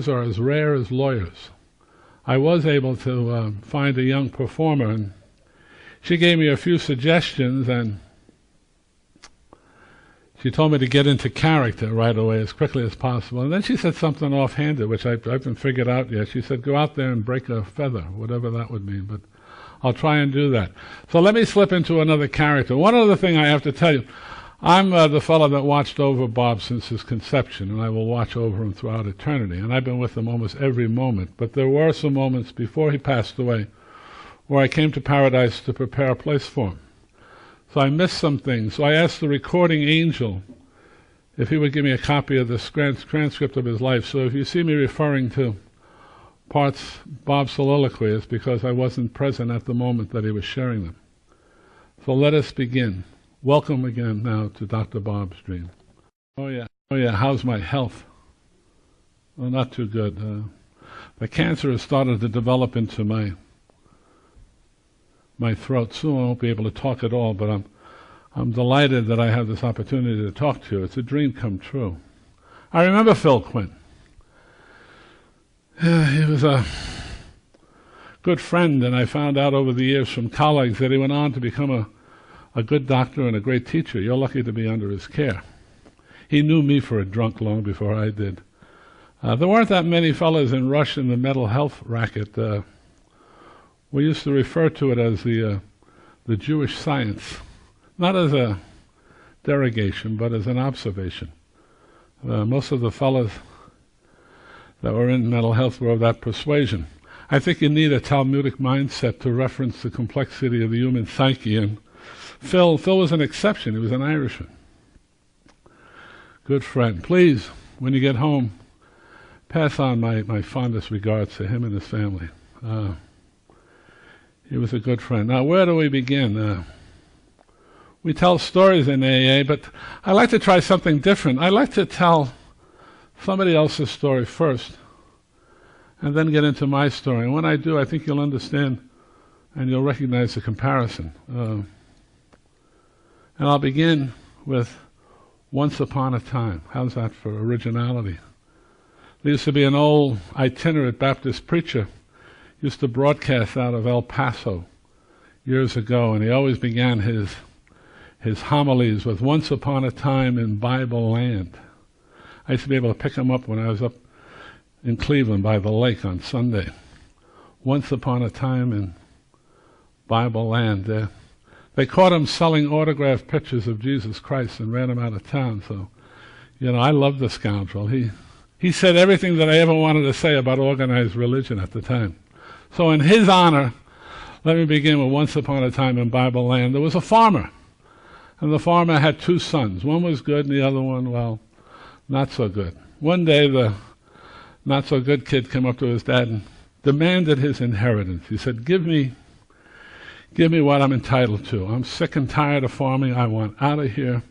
are as rare as lawyers. I was able to find a young performer, and she gave me a few suggestions, and she told me to get into character right away as quickly as possible. And then she said something offhanded, which I haven't figured out yet. She said, go out there and break a feather, whatever that would mean, but I'll try and do that. So let me slip into another character. One other thing I have to tell you, I'm the fellow that watched over Bob since his conception, and I will watch over him throughout eternity. And I've been with him almost every moment. But there were some moments before he passed away where I came to Paradise to prepare a place for him. So I missed some things. So I asked the recording angel if he would give me a copy of this transcript of his life. So if you see me referring to parts Bob's soliloquy, it's because I wasn't present at the moment that he was sharing them. So let us begin. Welcome again now to Dr. Bob's Dream. Oh yeah, how's my health? Well, not too good. The cancer has started to develop into my throat. Soon I won't be able to talk at all, but I'm delighted that I have this opportunity to talk to you. It's a dream come true. I remember Phil Quinn. He was a good friend, and I found out over the years from colleagues that he went on to become a good doctor and a great teacher. You're lucky to be under his care. He knew me for a drunk long before I did. There weren't that many fellows in Rush in the mental health racket. We used to refer to it as the Jewish science, not as a derogation, but as an observation. Most of the fellows that were in mental health were of that persuasion. I think you need a Talmudic mindset to reference the complexity of the human psyche, and Phil was an exception. He was an Irishman. Good friend. Please, when you get home, pass on my fondest regards to him and his family. He was a good friend. Now, where do we begin? We tell stories in AA, but I like to try something different. I like to tell somebody else's story first, and then get into my story. And when I do, I think you'll understand and you'll recognize the comparison. And I'll begin with Once Upon a Time. How's that for originality? There used to be an old itinerant Baptist preacher, used to broadcast out of El Paso years ago, and he always began his homilies with Once Upon a Time in Bible Land. I used to be able to pick him up when I was up in Cleveland by the lake on Sunday. Once Upon a Time in Bible Land. They caught him selling autographed pictures of Jesus Christ and ran him out of town. So, I love the scoundrel. He said everything that I ever wanted to say about organized religion at the time. So in his honor, let me begin with Once Upon a Time in Bible Land. There was a farmer, and the farmer had two sons. One was good and the other one, well, not so good. One day the not so good kid came up to his dad and demanded his inheritance. He said, give me what I'm entitled to. I'm sick and tired of farming. I want out of here.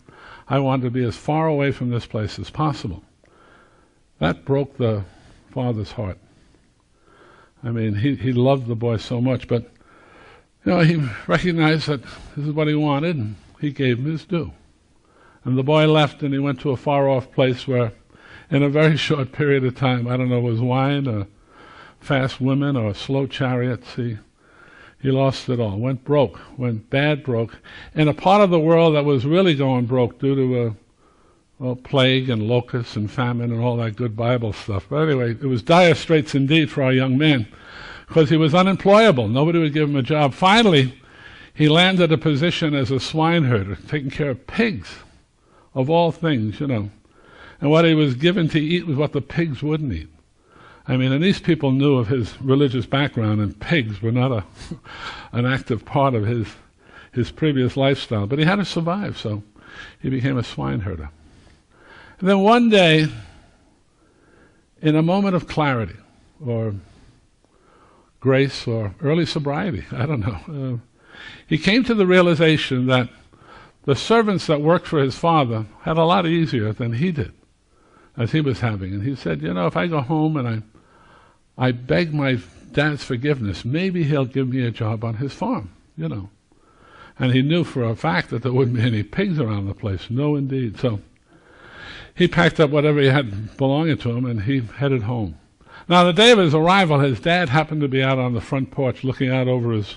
I want to be as far away from this place as possible. That broke the father's heart. I mean, he loved the boy so much, but he recognized that this is what he wanted, and he gave him his due. And the boy left, and he went to a far-off place where, in a very short period of time, I don't know, it was wine or fast women or slow chariots, he lost it all, went broke, went bad broke, in a part of the world that was really going broke due to plague and locusts and famine and all that good Bible stuff. But anyway, it was dire straits indeed for our young man, because he was unemployable. Nobody would give him a job. Finally, he landed a position as a swineherder, taking care of pigs, of all things, And what he was given to eat was what the pigs wouldn't eat. I mean, and these people knew of his religious background, and pigs were not an active part of his previous lifestyle. But he had to survive, so he became a swineherder. And then one day, in a moment of clarity, or grace, or early sobriety, I don't know, he came to the realization that the servants that worked for his father had a lot easier than he did, as he was having. And he said, if I go home and I beg my dad's forgiveness, maybe he'll give me a job on his farm, And he knew for a fact that there wouldn't be any pigs around the place. No, indeed. So he packed up whatever he had belonging to him, and he headed home. Now, the day of his arrival, his dad happened to be out on the front porch looking out over his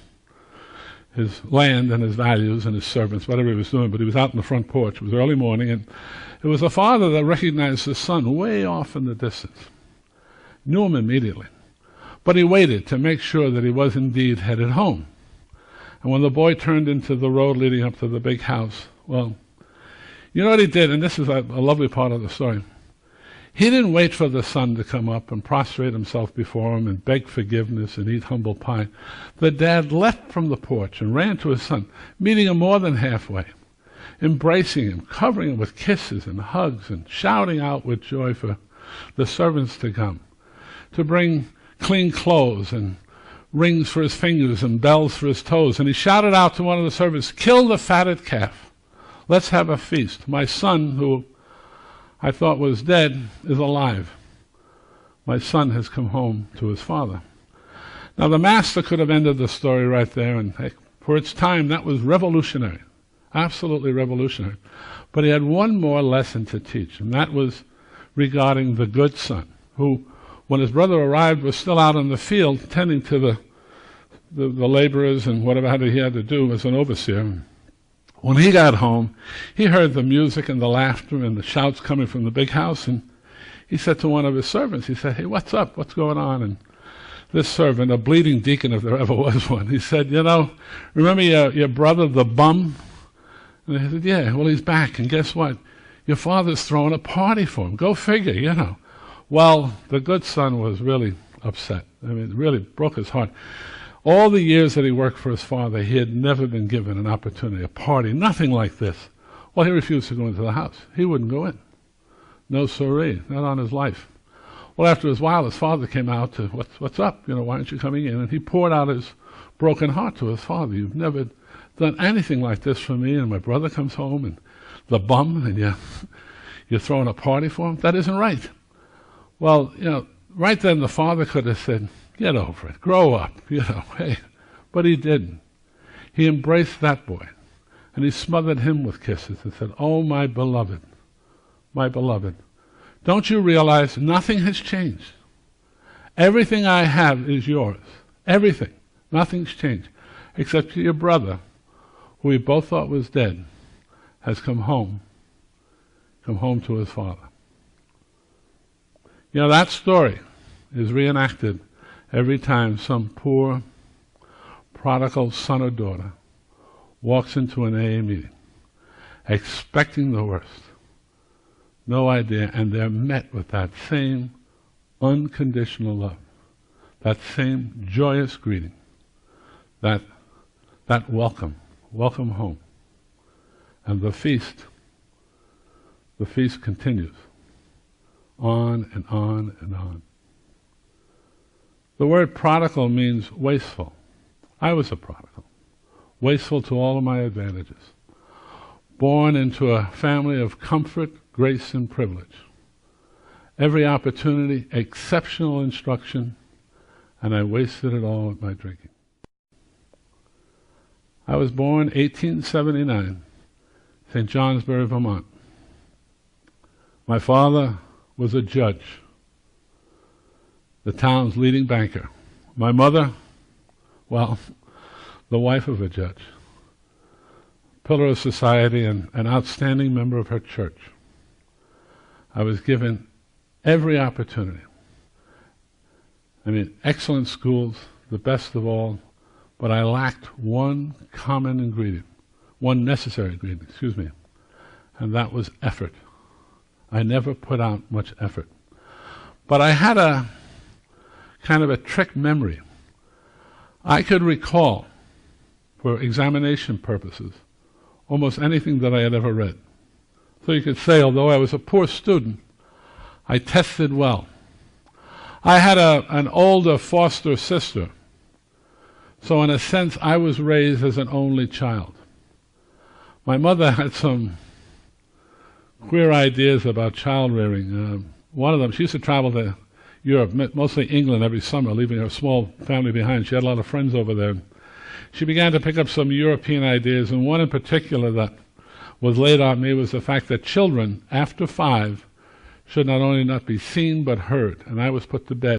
land and his values and his servants, whatever he was doing, but he was out in the front porch. It was early morning, and it was a father that recognized his son way off in the distance. Knew him immediately. But he waited to make sure that he was indeed headed home. And when the boy turned into the road leading up to the big house, well, you know what he did, and this is a lovely part of the story. He didn't wait for the son to come up and prostrate himself before him and beg forgiveness and eat humble pie. The dad leapt from the porch and ran to his son, meeting him more than halfway, embracing him, covering him with kisses and hugs, and shouting out with joy for the servants to come, to bring clean clothes and rings for his fingers and bells for his toes. And he shouted out to one of the servants, "Kill the fatted calf. Let's have a feast. My son, who I thought was dead, is alive. My son has come home to his father." Now, the master could have ended the story right there, and for its time, that was revolutionary, absolutely revolutionary. But he had one more lesson to teach, and that was regarding the good son, who, when his brother arrived, was still out in the field tending to the laborers and whatever he had to do as an overseer. When he got home, he heard the music and the laughter and the shouts coming from the big house, and he said to one of his servants, he said, "Hey, what's up? What's going on?" And this servant, a bleeding deacon if there ever was one, he said, "Remember your brother, the bum?" And he said, "Yeah, well, he's back, and guess what? Your father's throwing a party for him. Go figure, Well, the good son was really upset. I mean, it really broke his heart. All the years that he worked for his father, he had never been given an opportunity, a party, nothing like this. Well, he refused to go into the house. He wouldn't go in. No siree, not on his life. Well, after a while, his father came out to, what's up? Why aren't you coming in? And he poured out his broken heart to his father. "You've never done anything like this for me, and my brother comes home, and the bum, and you're throwing a party for him? That isn't right." Well, right then the father could have said, "Get over it, grow up, hey." But he didn't. He embraced that boy, and he smothered him with kisses and said, "Oh, my beloved, don't you realize nothing has changed? Everything I have is yours. Everything. Nothing's changed. Except your brother, who we both thought was dead, has come home to his father." That story is reenacted every time some poor, prodigal son or daughter walks into an AA meeting, expecting the worst, no idea, and they're met with that same unconditional love, that same joyous greeting, that welcome home. And the feast continues on and on and on. The word prodigal means wasteful. I was a prodigal, wasteful to all of my advantages, born into a family of comfort, grace, and privilege. Every opportunity, exceptional instruction, and I wasted it all at my drinking. I was born 1879, St. Johnsbury, Vermont. My father was a judge, the town's leading banker. My mother, well, the wife of a judge, pillar of society and an outstanding member of her church. I was given every opportunity. Excellent schools, the best of all, but I lacked one necessary ingredient, and that was effort. I never put out much effort. But I had a kind of a trick memory. I could recall, for examination purposes, almost anything that I had ever read. So you could say, although I was a poor student, I tested well. I had an older foster sister, so in a sense I was raised as an only child. My mother had some queer ideas about child rearing. One of them, she used to travel to Europe, mostly England, every summer, leaving her small family behind. She had a lot of friends over there. She began to pick up some European ideas, and one in particular that was laid on me was the fact that children after 5 should not only not be seen but heard, and I was put to bed